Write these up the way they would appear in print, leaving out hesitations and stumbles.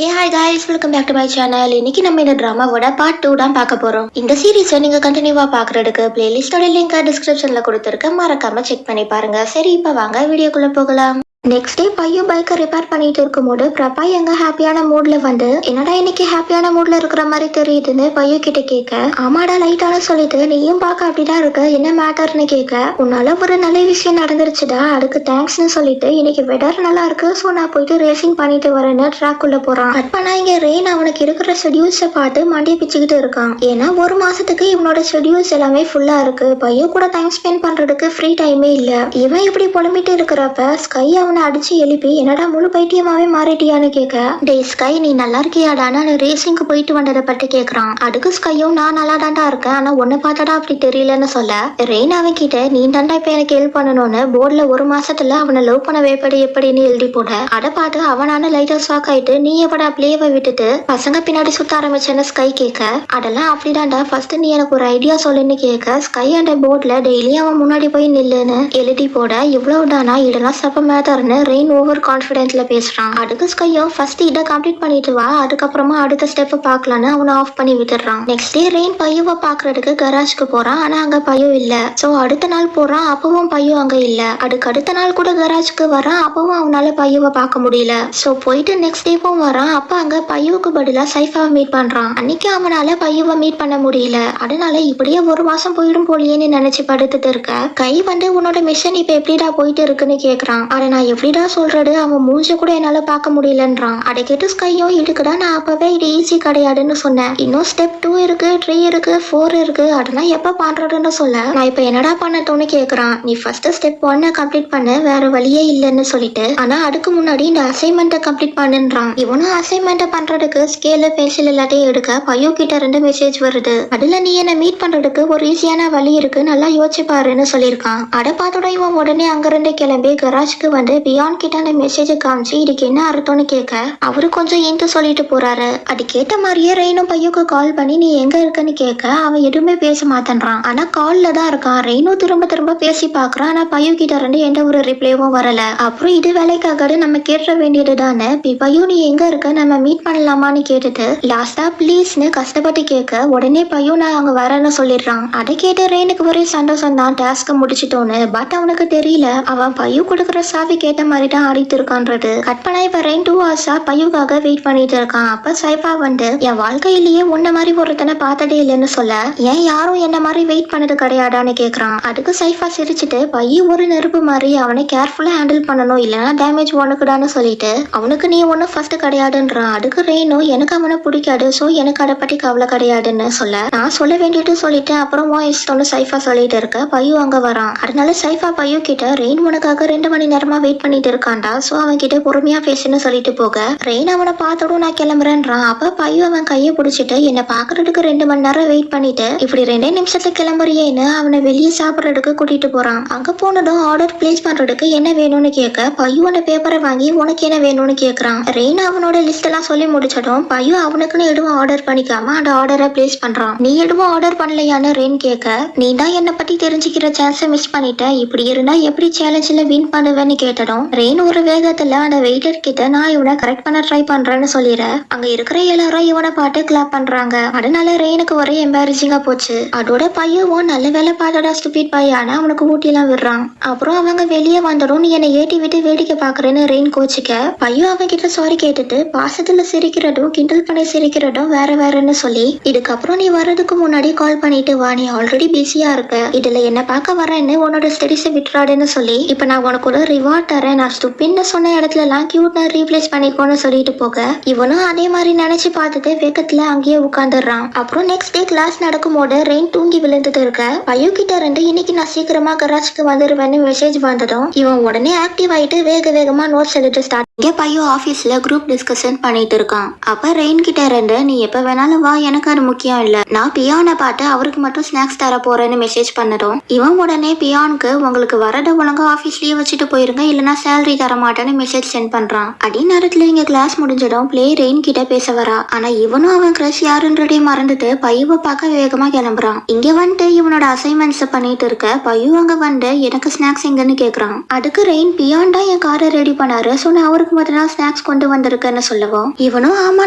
Hey hi guys, welcome back to my channel. இன்னைக்கு நம்ம இந்த டிராமாவோட பார்ட் 2 தான் பார்க்க போறோம். இந்த சீரிஸை நீங்க கண்டினியூவா பார்க்கறதுக்கு பிளேலிஸ்டோட லிங்க் டிஸ்கிரிப்ஷன்ல கொடுத்துருக்க, மறக்காம செக் பண்ணி பாருங்க. சரி, இப்ப வாங்க வீடியோக்குள்ள போகலாம். நெக்ஸ்ட் டே பையன் பைக்கை ரிப்பேர் பண்ணிட்டு இருக்கும்போது பிரபா எங்க ஹாப்பியான மூட்ல வந்து என்னடா இன்னைக்கு ஹாப்பியான மூட்ல இருக்கிற மாதிரி தெரியுதுன்னு பையன் கிட்ட கேட்க, ஆமாடா லைட்டான சொல்லிட்டு நீயும் பார்க்க அப்படிதான் இருக்க, என்ன மேட்டர்னு கேட்க, உன்னால ஒரு நல்ல விஷயம் நடந்துருச்சுடா, அதுக்கு தேங்க்ஸ்னு சொல்லிட்டு இன்னைக்கு வெதர் நல்லா இருக்கு, ஸோ நான் போயிட்டு ரேசிங் பண்ணிட்டு வரேன்னு ட்ராக் உள்ள போறான். கட் பண்ணா இங்க ரெயின் அவனுக்கு இருக்கிற ஷெடியூல்ஸை பார்த்து மண்டியை பிச்சுக்கிட்டு இருக்கான். ஏன்னா ஒரு மாசத்துக்கு இவனோட ஷெடியூல்ஸ் எல்லாமே ஃபுல்லா இருக்கு, பையன் கூட டைம் ஸ்பெண்ட் பண்றதுக்கு ஃப்ரீ டைமே இல்ல. இவன் இப்படி புலம்பிட்டு இருக்கிறப்ப ஸ்கை அவனை அடிச்சு எழுப்பி என்னடா முழு பைத்தியமாவே மாறிட்டியான்னு கேட்க, டே ஸ்கை நீ நல்லா இருக்கியாடா, நான் ரேசிங்க்கு போயிட்டு வந்ததை பற்றி கேட்கறான். அதுக்கு ஸ்கையும் நான் நல்லா தாண்டா இருக்கேன், ஆனா ஒன்னு பார்த்தடா அப்படி தெரியலன்னு சொல்ல, ரெயின் அவன் கிட்ட நீ தாண்டா இப்ப எனக்கு ஹெல்ப் பண்ணணும்னு போர்ட்ல ஒரு மாசத்துல அவனை லவ் பண்ண எப்படின்னு எழுதி போட, அதை பார்த்து அவனான லைட்டா ஷாக் ஆயிட்டு நீ எப்படா பிளேவை விட்டுட்டு பசங்க பின்னாடி சுத்த ஆரம்பிச்சேன்னு ஸ்கை கேட்க, அதெல்லாம் அப்படிதான்டா, ஃபர்ஸ்ட் நீ எனக்கு ஒரு ஐடியா சொல்லுன்னு கேட்க, ஸ்கை அந்த போர்ட்ல டெய்லி அவன் முன்னாடி போய் நில்லுன்னு எழுதி போட, இவ்வளவுதானா, இதெல்லாம் சப்ப மேட்டர்னு ரெயின் ஓவர் கான்ஃபிடென்ட்ல பேசுறான். அதுக்கு ஸ்கையும் ஃபர்ஸ்ட் இதை கம்ப்ளீட் பண்ணிட்டு வா, அதுக்கப்புறமா அடுத்த ஸ்டெப் பார்க்கலான்னு அவனை ஆஃப் பண்ணி விட்டுறான். நெக்ஸ்ட் டே ரெயின் பையுவை பாக்குறதுக்கு கராஜ்க்கு போறான், ஆனா அங்க பையும் இல்ல. சோ அடுத்த நாள் போறான், அப்பவும் பையும் அங்க இல்ல. அதுக்கு அடுத்த நாள் கூட கராஜ்க்கு வரான், அப்பவும் அவனால பையுவை பார்க்க முடியல. சோ போயிட்டு நெக்ஸ்ட் டேவும் வரான், அப்ப அங்க பையுவுக்கு பதிலா சைஃபாவை மீட் பண்றான். அன்னைக்கு அவனால பையுவை மீட் பண்ண முடியல, அதனால இப்படியே ஒரு மாசம் போயிடும் போலியேன்னு நினைச்சு படுத்துட்டு இருக்க, கை வந்து உன்னோட மிஷன் இப்ப எப்படிடா போயிட்டு இருக்குன்னு கேக்குறான். அதை நான் எப்படிடா சொல்றது, அவன் மூஞ்ச கூட என்னால பார்க்க முடியலன்றான். அதை கேட்டு ஸ்கையும் இருக்குடா, நான் அப்பவே இது ஈஸி கிடையாதுன்னு சொன்னேன், இன்னும் ஸ்டெப் 2 இருக்கு, 3 இருக்கு, 4 இருக்கு, அதெல்லாம் எப்ப பண்றதுன்னு சொல்ல, நான் இப்ப என்னடா பண்ணட்டோன்னு கேக்குறான். நீ ஃபர்ஸ்ட் ஸ்டெப் 1 கம்ப்ளீட் பண்ண, வேற வழியே இல்லைன்னு சொல்லிட்டு, ஆனா அதுக்கு முன்னாடி இந்த அசைன்மெண்ட்டை கம்ப்ளீட் பண்ணுன்றான். இவனும் அசைன்மெண்ட்டை பண்றதுக்கு ஸ்கேலு பென்சில் எல்லாத்தையும் எடுக்க பையோ கிட்ட 2 மெசேஜ் வருது. அதுல நீ என்ன மீட் பண்றதுக்கு ஒரு ஈஸியான வழி இருக்கு, நல்லா யோசிச்சு பாருன்னு சொல்லியிருக்கான். அதை பார்த்தோட இவன் உடனே அங்கிருந்து கிளம்பி கராஜ்க்கு வந்து பியான் கிட்ட அந்த மெசேஜை காமிச்சு இதுக்கு என்ன அர்த்தம்னு கேட்க, அவரு கொஞ்சம் இன்ட்டு சொல்லிட்டு போறாரு. அதுக்கேற்ற மாதிரியே ரெயினும் பையுக்கு கால் பண்ணி நீ எங்க இருக்கன்னு கேட்க, அவன் எதுவுமே பேச மாட்டேன்றான். ஆனா கால்ல தான் இருக்கான். ரெயினும் திரும்ப திரும்ப பேசி பாக்குறான், ஆனா பையு கிட்ட இருந்து எந்த ஒரு ரிப்ளைவும் வரல. அப்புறம் இது வேலைக்காக நம்ம கேட்ட வேண்டியது தானே, பையு நீ எங்க இருக்க, நம்ம மீட் பண்ணலாமான்னு கேட்டுட்டு லாஸ்டா ப்ளீஸ்னு கஷ்டப்பட்டு கேட்க, உடனே பையு நான் அங்க வரேன்னு சொல்லிடுறான். அதை கேட்டு ரெயினுக்கு ஒரே சந்தோஷம் தான், டாஸ்க முடிச்சிட்டோன்னு. பட் அவனுக்கு தெரியல அவன் பையு கொடுக்குற சாவி கேட்ட மாதிரி தான் ஆடிட்டு இருக்கான்றது. கட் பண்ணா இப்ப ரெயின் 2 ஹவர்ஸா பையுக்காக வெயிட் பண்ணிட்டு இருக்கான். அப்ப சைஃபா வந்து என் வாழ்க்கையிலேயே உன்ன மாதிரி ஒருத்தனை பார்த்ததே இல்லைன்னு சொல்ல, ஏன் யாரும் என்ன மாதிரி வெயிட் பண்ணது கிடையாதான்னு கேக்குறான். அதுக்கு சைஃபா சிரிச்சுட்டு பையு ஒரு நெருப்பு மாதிரி, அவனை கேர்ஃபுல்லா ஹேண்டில் பண்ணணும், இல்லைன்னா டேமேஜ் உனக்குடான்னு சொல்லிட்டு அவனுக்கு நீ ஒண்ணு ஃபர்ஸ்ட் கிடையாதுன்றான். அதுக்கு ரெயினும் எனக்கு அவனை பிடிக்காது, சோ எனக்கு அதை பத்தி கவலை கிடையாதுன்னு சொல்ல, நான் சொல்ல வேண்டியது சொல்லிட்டேன், அப்புறம் இஷ்டம்னு சைஃபா சொல்லிட்டு இருக்க பையு அங்க வரான். அதனால சைஃபா பையு கிட்ட ரெயின் உனக்காக 2 மணி நேரமா வெயிட் பண்ணிட்டு இருக்கான்டா, சோ அவன் கிட்ட பொறுமையா பேசுன்னு சொல்லிட்டு போக, ரெயின் அவனை பார்த்தோடும் நான் கிளம்புறேன்றான். அப்ப பையு அவன் கையை பிடிச்சிட்டு என்ன பாக்குறதுக்கு 2 மணி நேரம் வெயிட் பண்ணிட்டு இப்படி 2 நிமிஷத்துல கிளம்புறியேன்னு அவனை வெளியே சாப்பிடறதுக்கு கூட்டிட்டு போறான். அங்க போனதும் ஆர்டர் பிளேஸ் பண்றதுக்கு என்ன வேணும்னு கேட்க, பையு அந்த பேப்பரை வாங்கி உனக்கு என்ன வேணும்னு கேக்குறான். ரெயின் அவனோட லிஸ்ட் எல்லாம் சொல்லி முடிச்சதும் பையு அவனுக்குன்னு எதுவும் ஆர்டர் பண்ணிக்காம அந்த ஆர்டரை பிளேஸ் பண்றான். நீ எதுவும் ஆர்டர் பண்ணலையான்னு ரெயின் கேட்க, நீ தான் என்ன பத்தி தெரிஞ்சுக்கிற சான்ஸை மிஸ் பண்ணிட்ட, இப்படி இருந்தா எப்படி சேலஞ்சில் வின் பண்ணுவேன்னு கேட்டதும் ரெயின் ஒரு வேகத்துல அந்த வெயிட்டர் கிட்ட நான் இவனை கரெக்ட் பண்ண ட்ரை பண்றேன்னு சொல்லிட, அங்க இருக்கிற எல்லாரும் இவனை பார்த்து கிளாப் பண்றாங்க. அதனால ரெயினுக்கு ஒரே எம்பாரசிங்கா போச்சு. அதோட பையவும் நல்ல வேலை பார்த்தடா ஸ்டூபிட் பையான அவனுக்கு ஊட்டிலாம் விடுறான். அப்புறம் அவங்க வெளியே வந்ததும் நீ என்னை ஏட்டி விட்டு வேடிக்கை பாக்குறேன்னு ரெயின் கோச்சிக்க, பையன் அவன் கிட்ட சாரி கேட்டுட்டு பாசத்துல சிரிக்கிறதும் கிண்டல் பண்ணி சிரிக்கிறதும் வேற வேறன்னு சொல்லி, இதுக்கப்புறம் நீ வர்றதுக்கு முன்னாடி கால் பண்ணிட்டு வா, நீ ஆல்ரெடி பிஸியா இருக்க, இதுல என்ன பார்க்க வரேன்னு உன்னோட ஸ்டடிஸை விட்டுறாடுன்னு சொல்லி, இப்ப நான் உனக்கு ஒரு ரிவார்ட் தரேன், நான் ஸ்டூபின்னு சொன்ன இடத்துல எல்லாம் கியூட்னா ரீப்ளேஸ் பண்ணிக்கோன்னு சொல்லிட்டு போக, இவனும் அதே மாதிரி நினைச்சு பார்த்துட்டு வேகத்துல அங்கேயே உட்காந்துடுறான். அப்புறம் நெக்ஸ்ட் டே கிளாஸ் நடக்கும் போது ரெயின் தூங்கி விழுந்துட்டு இருக்க, பையு கிட்ட இருந்து இன்னைக்கு நான் சீக்கிரமா கராஜ்க்கு வந்துருவேன்னு மெசேஜ் வந்ததும் இவன் உடனே ஆக்டிவ் ஆயிட்டு வேகமா நோட்ஸ் எடுத்து ஸ்டார்ட். இங்க பையோ ஆபீஸ்ல குரூப் டிஸ்கஷன் பண்ணிட்டு இருக்கான். அப்ப ரெயின் கிட்ட இருந்து நீ எப்ப வேணாலும் வா, எனக்கு அது முக்கியம் இல்ல, நான் பியானை பார்த்து அவருக்கு மட்டும் ஸ்நாக்ஸ் தர போறேன்னு மெசேஜ் பண்ணதும் இவன் உடனே பியானுக்கு உங்களுக்கு வரத ஒழுங்கா ஆபீஸ்லயே வச்சுட்டு போயிருங்க, இல்லைன்னா சேலரி தர மாட்டேன்னு மெசேஜ் சென்ட் பண்றான். அதே நேரத்துல இங்க கிளாஸ் முடிஞ்சதும் பிளே ரெயின் கிட்ட பேச வரா. ஆனா இவனும் அவன் கிரஷ் யாருன்றதே மறந்துட்டு பையுவை பார்க்க வேகமா கிளம்புறான். இங்க வந்துட்டு இவனோட அசைன்மெண்ட்ஸ் பண்ணிட்டு இருக்க பையு அங்க வந்து எனக்கு ஸ்நாக்ஸ் எங்கன்னு கேக்குறான். அதுக்கு ரெயின் பியான் தான் என் காரை ரெடி பண்ணாரு, சோ நான் அவருக்கு டின்னருக்கு மட்டும் ஸ்நாக்ஸ் கொண்டு வந்திருக்கேன்னு சொல்லவும் இவனும் ஆமா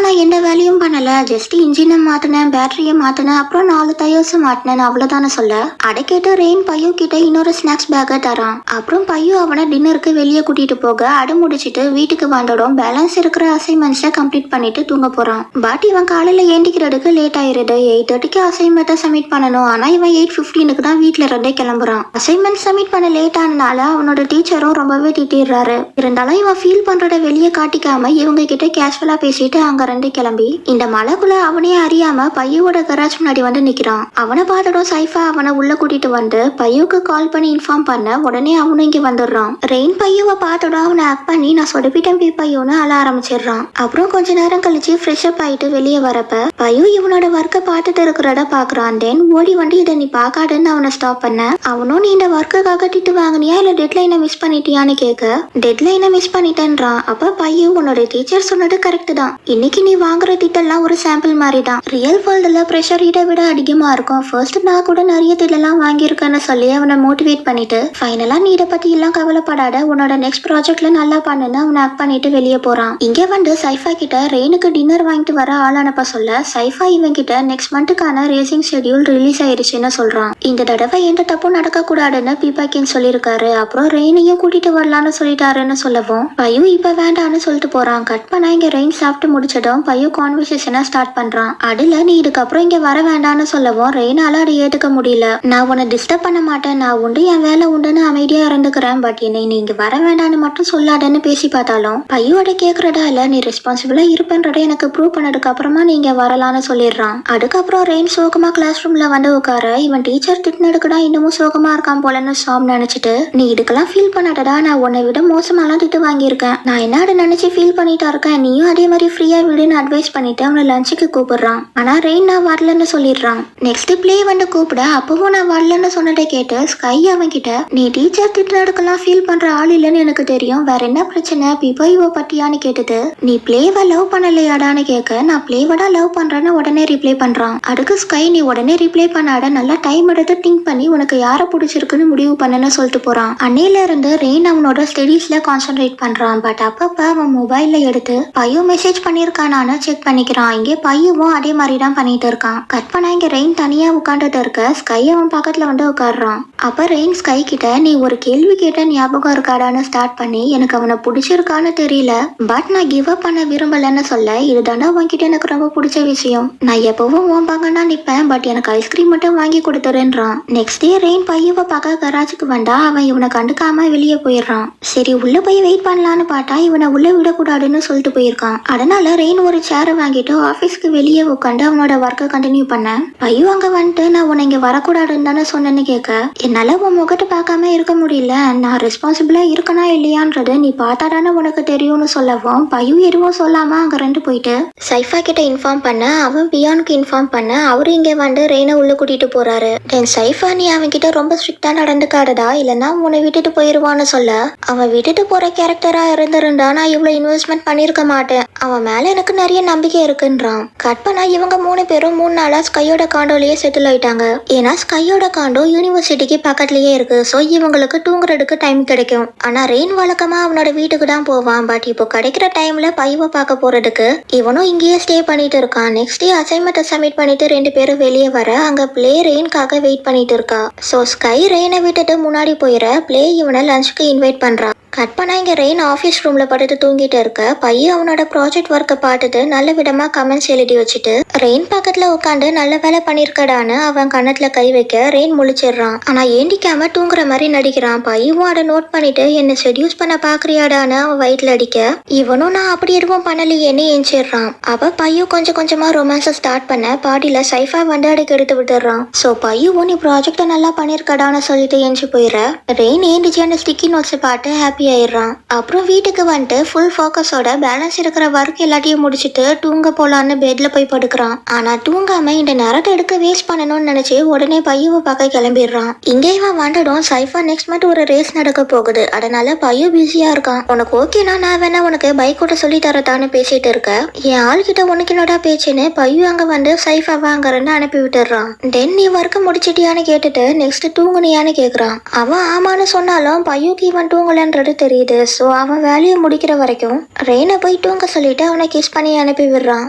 நான் எந்த வேலையும் பண்ணல, ஜஸ்ட் இன்ஜினை மாத்தினேன், பேட்டரியை மாத்தினேன், அப்புறம் 4 டயர்ஸ் மாட்டினேன் அவ்வளவுதானு சொல்ல அதை கேட்டு ரெயின் பையு கிட்ட இன்னொரு ஸ்நாக்ஸ் பேக்கை தரான். அப்புறம் பையு அவனை டின்னருக்கு வெளியே கூட்டிட்டு போக அடை முடிச்சிட்டு வீட்டுக்கு வந்தோடும் பேலன்ஸ் இருக்கிற அசைன்மெண்ட்ஸை கம்ப்ளீட் பண்ணிட்டு தூங்க போறான். பட் இவன் காலையில ஏந்திக்கிறதுக்கு லேட் ஆயிருது. 8:30க்கு அசைன்மெண்ட்டை சப்மிட் பண்ணணும். ஆனா இவன் 8:15க்கு தான் வீட்டுல இருந்தே கிளம்புறான். அசைன்மெண்ட் சப்மிட் பண்ண லேட் ஆனனால அவனோட டீச்சரும் ரொம்பவே திட்டிடுறாரு. இருந்தாலும் இவன் ஃபீல் பண்றத வெளியே காட்டிக்காம இவங்க கிட்ட கேஷுவலா பேசிட்டு அங்க ரெண்டு கிளம்பி இந்த மலைக்குள்ள அவனே அறியாம பையோட கராஜ் முன்னாடி வந்து நிக்கிறான். அவனை பார்த்ததும் சைஃபா அவனை உள்ள கூட்டிட்டு வந்து பையுக்கு கால் பண்ணி இன்ஃபார்ம் பண்ண உடனே அவனும் இங்க வந்துடுறான். ரெயின் பையுவை பார்த்ததும் அவனை ஆக்ட் பண்ணி நான் சொதப்பிட்டேன் பையோன்னு அழ ஆரம்பிச்சிடுறான். அப்புறம் கொஞ்ச நேரம் கழிச்சு ஃப்ரெஷ் அப் ஆயிட்டு வெளியே வரப்ப பையு இவனோட ஒர்க்கை பார்த்துட்டு இருக்கிறத பாக்குறான். தென் ஓடி வந்து இதை நீ பாக்காதுன்னு அவனை ஸ்டாப் பண்ண அவனும் நீ இந்த ஒர்க்குக்காக திட்டு வாங்கினியா இல்ல டெட்லைனை மிஸ் பண்ணிட்டியான்னு கேட்க டெட்லைனை மிஸ் பண்ணிட்டேன்றான். அப்ப பையு உன்னோட டீச்சர் சொன்னது கரெக்ட் தான், இன்னைக்கு நீ வாங்குற திட்டெல்லாம் ஒரு சாம்பிள் மாதிரி தான், ரியல் வேர்ல்டுல ப்ரெஷர் இதை விட அதிகமா இருக்கும். ஃபர்ஸ்ட் நான் கூட நிறைய திட்டெல்லாம் வாங்கியிருக்கேன்னு சொல்லி அவனை மோட்டிவேட் பண்ணிட்டு ஃபைனலா நீ இதை பத்தி எல்லாம் கவலைப்படாத, உன்னோட நெக்ஸ்ட் ப்ராஜெக்ட்ல நல்லா பண்ணுன்னு அவனை ஆக்ட் பண்ணிட்டு வெளியே போறான். இங்க வந்து சைஃபா கிட்ட ரெயினுக்கு டின்னர் வாங்கிட்டு வர ஆள் அனுப்ப சொல்ல சைஃபா இவன் கிட்ட நெக்ஸ்ட் மந்த்துக்கான ரேசிங் ஷெட்யூல் ரிலீஸ் ஆயிருச்சுன்னு சொல்றான். இந்த தடவை எந்த தப்பும் நடக்க கூடாதுன்னு பீபாக்கின் சொல்லியிருக்காரு. அப்புறம் ரெயினையும் கூட்டிட்டு வரலான்னு சொல்லிட்டாருன்னு சொல்லவும் பையு இப்ப வேண்டான்னு சொல்லிட்டு போறான். கட் பண்ணா இங்க ரெயின் சாப்பிட்டு முடிச்சதும் பையு கான்வர்சேஷனை ஸ்டார்ட் பண்றான். அதுல நீ இதுக்கப்புறம் இங்க வர வேண்டான்னு சொல்லவும் ரெயினால அதை ஏத்துக்க முடியல. நான் உன்னை டிஸ்டர்ப் பண்ண மாட்டேன், நான் உண்டு என் வேலை உண்டுன்னு அமைதியா இருந்துக்கிறேன், பட் என்னை நீ இங்க வர வேண்டான்னு மட்டும் சொல்லாதன்னு பேசி பார்த்தாலும் பையோட கேக்குறதா இல்ல, நீ ரெஸ்பான்சிபிளா இருப்பேன்றத எனக்கு ப்ரூவ் பண்ணதுக்கு அப்புறமா நீங்க வரலான்னு சொல்லிடுறான். அதுக்கப்புறம் ரெயின் சோகமா கிளாஸ் ரூம்ல வந்து உட்கார இவன் டீச்சர் திட்டினதுக்குடா இன்னமும் சோகமா இருக்கான் போலன்னு சாம் நினைச்சிட்டு நீ இதுக்கெல்லாம் ஃபீல் பண்ணாதடா, நான் உன்னை விட மோசமாலாம் திட்டு வாங்கியிருக்கேன், நான் என்ன நினைச்சு ஃபீல் பண்ணிட்டா இருக்கேன், நீயும் அதே மாதிரி ஃப்ரீயா விடுன்னு அட்வைஸ் பண்ணிட்டு அவனை லஞ்சுக்கு கூப்பிடுறான். ஆனா ரெயின் நான் வரலன்னு சொல்லிடுறான். நெக்ஸ்ட் பிளே வந்து கூப்பிட அப்பவும் நான் வரலன்னு சொன்னதை கேட்டு ஸ்கை அவன் கிட்ட நீ டீச்சர் திட்டினதுக்கெல்லாம் ஃபீல் பண்ற ஆள் இல்லைன்னு எனக்கு தெரியும், வேற என்ன பிரச்சனை பிபைவ பத்தியான்னு கேட்டது. நீ பிளேவை லவ் பண்ணலையாடான்னு கேட்க நான் பிளேவடா லவ் பண்றேன்னு உடனே ரிப்ளை பண்றான். அதுக்கு ஸ்கை நீ உடனே ரிப்ளை பண்ணாட நல்லா டைம் எடுத்து திங்க் பண்ணி உனக்கு யாரை பிடிச்சிருக்குன்னு முடிவு பண்ணுன்னு சொல்லிட்டு போறான். அன்னையில இருந்து ரெயின் அவனோட ஸ்டடீஸ்ல கான்சென்ட்ரேட் பண்றான். பட் அப்பப்ப அவன் மொபைல்ல எடுத்து பையோ மெசேஜ் பண்ணிருக்கானான்னு செக் பண்ணிக்கிறான். இங்கே பையவும் அதே மாதிரி தான் பண்ணிட்டு இருக்கான். கட் பண்ணா இங்க ரெயின் தனியா உட்காந்துட்டு இருக்க ஸ்கை அவன் பக்கத்துல வந்து உட்காடுறான். அப்ப ரெயின் ஸ்கை கிட்ட நீ ஒரு கேள்வி கேட்ட ஞாபகம் இருக்காடான்னு ஸ்டார்ட் பண்ணி எனக்கு அவனை பிடிச்சிருக்கான்னு தெரியல, பட் நான் கிவ் அப் பண்ண விரும்பலன்னு சொல்ல இதுதானே உன்கிட்ட எனக்கு ரொம்ப பிடிச்ச விஷயம், நான் எப்பவும் உன் பங்கன்னா நிப்பேன், பட் எனக்கு ஐஸ்கிரீம் மட்டும் வாங்கி கொடுத்துறேன்றான். நெக்ஸ்ட் டே ரெயின் பையவை பார்க்க கராஜுக்கு வந்தா அவன் இவனை கண்டுக்காம வெளியே போயிடுறான். சரி உள்ள போய் வெயிட் பண்ணலான்னு பார்த்தா இவனை உள்ள விடக்கூடாதுன்னு சொல்லிட்டு போயிருக்கான். அதனால ரெயின் ஒரு சேரை வாங்கிட்டு ஆபீஸ்க்கு வெளியே உட்காந்து அவனோட ஒர்க்கை கண்டினியூ பண்ண பையு அங்க வந்துட்டு நான் உன்னை இங்க வரக்கூடாதுன்னு தானே சொன்னேன்னு கேட்க என்னால உன் முகத்தை பார்க்காம இருக்க முடியல, நான் ரெஸ்பான்சிபிளா இருக்கனா இல்லையான்றது நீ பார்த்தாதானே உனக்கு தெரியும்னு சொல்லவும் பையு எதுவும் சொல்லாம அங்க ரெண்டு போயிட்டு சைஃபா கிட்ட இன்ஃபார்ம் பண்ண அவன் பியானுக்கு இன்ஃபார்ம் பண்ண அவரு இங்க வந்து ரெயினை உள்ள கூட்டிட்டு போறாரு. தென் சைஃபா நீ அவன் கிட்ட ரொம்ப ஸ்ட்ரிக்டா நடந்துக்காதடா இல்லைன்னா உன்னை விட்டுட்டு போயிருவான்னு சொல்ல அவன் விட்டுட்டு போற கேரக்டரா இருந்திருந்தா நான் இவ்வளவு இன்வெஸ்ட்மெண்ட் பண்ணிருக்க மாட்டேன், அவன் மேல எனக்கு நிறைய நம்பிக்கை இருக்குன்றான். கட் பண்ணா இவங்க 3 பேரும் 3 நாளா ஸ்கையோட காண்டோலயே செட்டில் ஆயிட்டாங்க. ஏன்னா ஸ்கையோட காண்டோ யூனிவர்சிட்டிக்கு பக்கத்துலயே இருக்கு, சோ இவங்களுக்கு தூங்குறதுக்கு டைம் கிடைக்கும். ஆனா ரெயின் வழக்கமா அவனோட வீட்டுக்கு தான் போவான். பட் இப்போ கிடைக்கிற டைம்ல பையவை பார்க்க போறதுக்கு இவனும் இங்கேயே ஸ்டே பண்ணிட்டு இருக்கான். நெக்ஸ்ட் டே அசைன்மெண்ட்டை சப்மிட் பண்ணிட்டு 2 பேரும் வெளியே வர அங்க பிளே ரெயின்காக வெயிட் பண்ணிட்டு இருக்கா. சோ ஸ்கை ரெயினை விட்டுட்டு முன்னாடி போயிட பிளே இவனை லஞ்சுக்கு இன்வைட் பண்றான். கட் பண்ணா இங்க ரெயின் ஆஃபீஸ் ரூம்ல படுத்து தூங்கிட்டு இருக்க பையன் அவனோட ப்ராஜெக்ட் ஒர்க்கை பார்த்துட்டு நல்ல விதமா கமெண்ட்ஸ் எழுதி வச்சுட்டு ரெயின் பக்கத்துல உட்காந்து நல்ல வேலை பண்ணிருக்கடான்னு அவன் கண்ணத்துல கை வைக்க ரெயின் முழிச்சிடுறான். ஆனா ஏண்டிக்காம தூங்குற மாதிரி நடிக்கிறான். பையவும் அதை நோட் பண்ணிட்டு என்ன செடியூஸ் பண்ண பாக்குறியாடான்னு அவன் வயிற்றுல அடிக்க இவனும் நான் அப்படி எதுவும் பண்ணலையேன்னு எஞ்சிடுறான். அவ பையன் கொஞ்சம் கொஞ்சமா ரொமான்ஸை ஸ்டார்ட் பண்ண பாடியில சைஃபா வந்து அடைக்கு எடுத்து விட்டுறான். சோ பையவும் நீ ப்ராஜெக்ட நல்லா பண்ணிருக்கடான்னு சொல்லிட்டு எஞ்சி போயிடுற. ரெயின் ஏண்டிச்சியான ஸ்டிக்கி நோட்ஸ் பார்த்து ஹாப்பி ஆயிடுறான். அப்புறம் வீட்டுக்கு வந்துட்டு ஃபுல் ஃபோக்கஸோட பேலன்ஸ் இருக்கிற ஒர்க் எல்லாத்தையும் முடிச்சுட்டு தூங்க போலான்னு பெட்ல போய் படுக்கிறான். தூங்கிடுவான். ஆனா தூங்காம இந்த நேரத்தை எடுக்க வேஸ்ட் பண்ணணும்னு நினைச்சு உடனே பையுவை பார்க்க கிளம்பிடுறான். இங்கே இவன் வந்ததும் சைஃபா நெக்ஸ்ட் மந்த் ஒரு ரேஸ் நடக்க போகுது. அதனால பையு பிஸியா இருக்கான். உனக்கு ஓகேனா நான் வேணா உனக்கு பைக் ஓட்ட சொல்லி தரதான்னு பேசிட்டு இருக்க. என் ஆள்கிட்ட உனக்கு என்னடா பேச்சுன்னு பையு அங்க வந்து சைஃபாவை அங்கிருந்து அனுப்பி விட்டுறான். தென் நீ ஒர்க்க முடிச்சிட்டியான்னு கேட்டுட்டு நெக்ஸ்ட் தூங்குனியான்னு கேக்குறான். அவன் ஆமான்னு சொன்னாலும் பையுக்கு இவன் தூங்கலன்றது தெரியுது. சோ அவன் வேலையை முடிக்கிற வரைக்கும் ரெயினை போய் தூங்க சொல்லிட்டு அவனை கிஸ் பண்ணி அனுப்பி விடுறான்.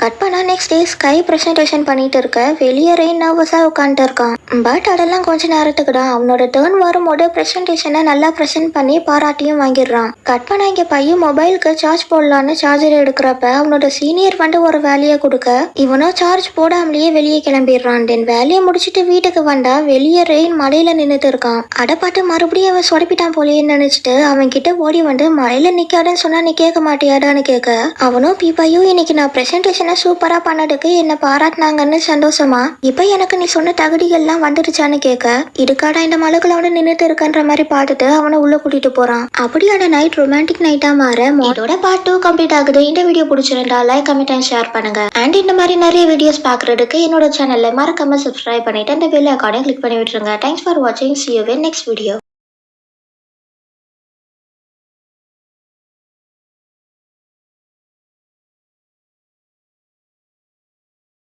கட் பண்ணா நெக்ஸ்ட் டே ஸ்கை பிரசன்டேஷன் பண்ணிட்டு இருக்க. வெளியே ரெயின் நர்வஸா உட்காந்துட்டு இருக்கான். பட் அதெல்லாம் கொஞ்ச நேரத்துக்கு தான். அவனோட டேர்ன் வரும்போது பிரசன்டேஷனை நல்லா பிரசன்ட் பண்ணி பாராட்டியும் வாங்கிடுறான். கட் பண்ணா இங்க பையன் மொபைலுக்கு சார்ஜ் போடலான்னு சார்ஜர் எடுக்கிறப்ப அவனோட சீனியர் வந்து ஒரு வேலையை கொடுக்க இவனோ சார்ஜ் போடாமலேயே வெளியே கிளம்பிடுறான். தென் வேலையை முடிச்சுட்டு வீட்டுக்கு வந்தா வெளியே ரெயின் மலையில நின்னுட்டு இருக்கான். அட பாட்டு மறுபடியும் அவன் சொடப்பிட்டான் போலேன்னு நினைச்சிட்டு அவன் கிட்ட ஓடி வந்து மலையில நிக்காதுன்னு சொன்னா நீ கேட்க மாட்டியாடான்னு கேட்க அவனும் பீப்பாயோ இன்னைக்கு நான் பிரசன்டேஷனை சூப்பரா பண்ணதுக்கு என்ன பாராட்டினாங்கன்னு சந்தோஷமா இப்ப எனக்கு நீ சொன்ன தகுதிகள்லாம் வந்துடுச்சான்னு கேட்க இதுக்காடா இந்த மலைக்குள்ள வந்து நின்னுட்டு இருக்கன்ற மாதிரி பார்த்துட்டு அவனை உள்ள கூட்டிட்டு போறான். அப்படியான நைட் ரொமான்டிக் நைட்டா மாற இதோட பார்ட் 2 கம்ப்ளீட் ஆகுது. இந்த வீடியோ பிடிச்சிருந்தா லைக் கமெண்ட் அண்ட் ஷேர் பண்ணுங்க. அண்ட் இந்த மாதிரி நிறைய வீடியோஸ் பாக்குறதுக்கு என்னோட சேனல்ல மறக்காம சப்ஸ்கிரைப் பண்ணிட்டு அந்த பெல் ஐகானை கிளிக் பண்ணி விட்டுருங்க. தேங்க்ஸ் ஃபார் வாட்சிங். See you in next video.